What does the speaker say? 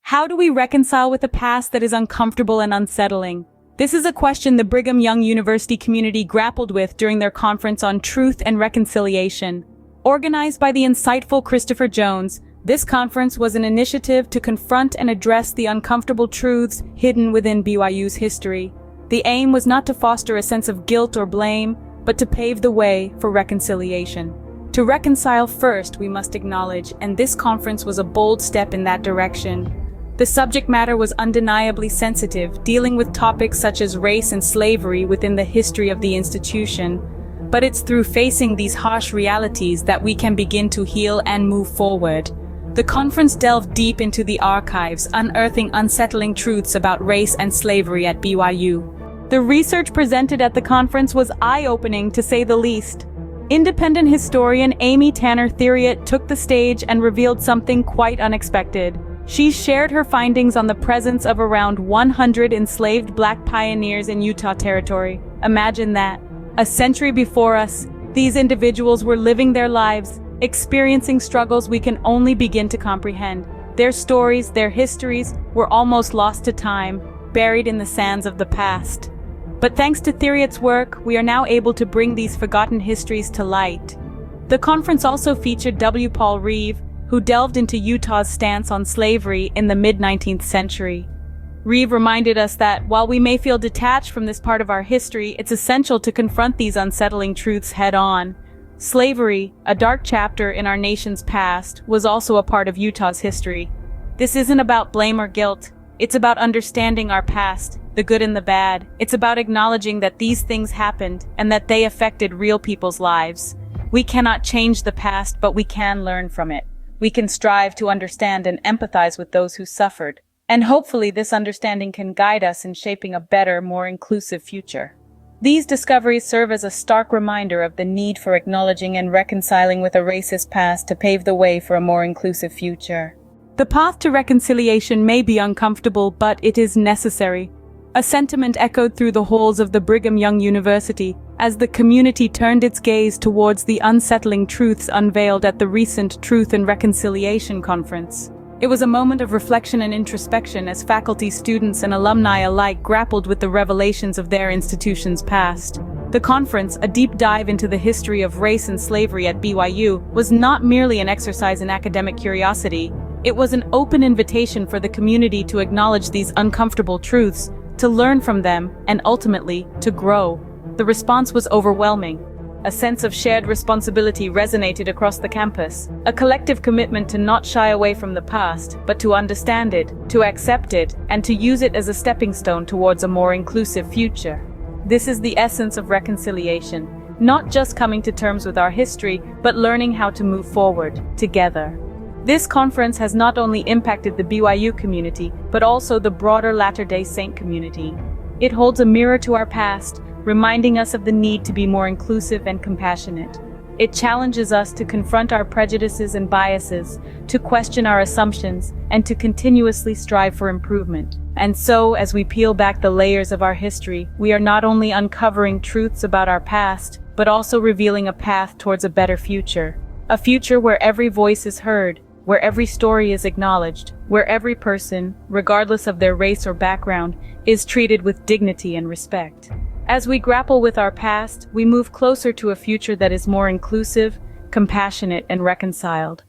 How do we reconcile with a past that is uncomfortable and unsettling? This is a question the Brigham Young University community grappled with during their conference on Truth and Reconciliation. Organized by the insightful Christopher Jones, this conference was an initiative to confront and address the uncomfortable truths hidden within BYU's history. The aim was not to foster a sense of guilt or blame, but to pave the way for reconciliation. To reconcile first, we must acknowledge, and this conference was a bold step in that direction. The subject matter was undeniably sensitive, dealing with topics such as race and slavery within the history of the institution. But it's through facing these harsh realities that we can begin to heal and move forward. The conference delved deep into the archives, unearthing unsettling truths about race and slavery at BYU. The research presented at the conference was eye-opening, to say the least. Independent historian Amy Tanner Theriot took the stage and revealed something quite unexpected. She shared her findings on the presence of around 100 enslaved Black pioneers in Utah Territory. Imagine that. A century before us, these individuals were living their lives, experiencing struggles we can only begin to comprehend. Their stories, their histories, were almost lost to time, buried in the sands of the past. But thanks to Theriot's work, we are now able to bring these forgotten histories to light. The conference also featured W. Paul Reeve, who delved into Utah's stance on slavery in the mid-19th century. Reeve reminded us that, while we may feel detached from this part of our history, it's essential to confront these unsettling truths head-on. Slavery, a dark chapter in our nation's past, was also a part of Utah's history. This isn't about blame or guilt. It's about understanding our past, the good and the bad. It's about acknowledging that these things happened and that they affected real people's lives. We cannot change the past, but we can learn from it. We can strive to understand and empathize with those who suffered. And hopefully this understanding can guide us in shaping a better, more inclusive future. These discoveries serve as a stark reminder of the need for acknowledging and reconciling with a racist past to pave the way for a more inclusive future. The path to reconciliation may be uncomfortable, but it is necessary. A sentiment echoed through the halls of the Brigham Young University as the community turned its gaze towards the unsettling truths unveiled at the recent Truth and Reconciliation Conference. It was a moment of reflection and introspection as faculty, students, and alumni alike grappled with the revelations of their institution's past. The conference, a deep dive into the history of race and slavery at BYU, was not merely an exercise in academic curiosity. It was an open invitation for the community to acknowledge these uncomfortable truths, to learn from them, and ultimately, to grow. The response was overwhelming. A sense of shared responsibility resonated across the campus, a collective commitment to not shy away from the past, but to understand it, to accept it, and to use it as a stepping stone towards a more inclusive future. This is the essence of reconciliation, not just coming to terms with our history, but learning how to move forward, together. This conference has not only impacted the BYU community, but also the broader Latter-day Saint community. It holds a mirror to our past, reminding us of the need to be more inclusive and compassionate. It challenges us to confront our prejudices and biases, to question our assumptions, and to continuously strive for improvement. And so, as we peel back the layers of our history, we are not only uncovering truths about our past, but also revealing a path towards a better future. A future where every voice is heard, where every story is acknowledged, where every person, regardless of their race or background, is treated with dignity and respect. As we grapple with our past, we move closer to a future that is more inclusive, compassionate, and reconciled.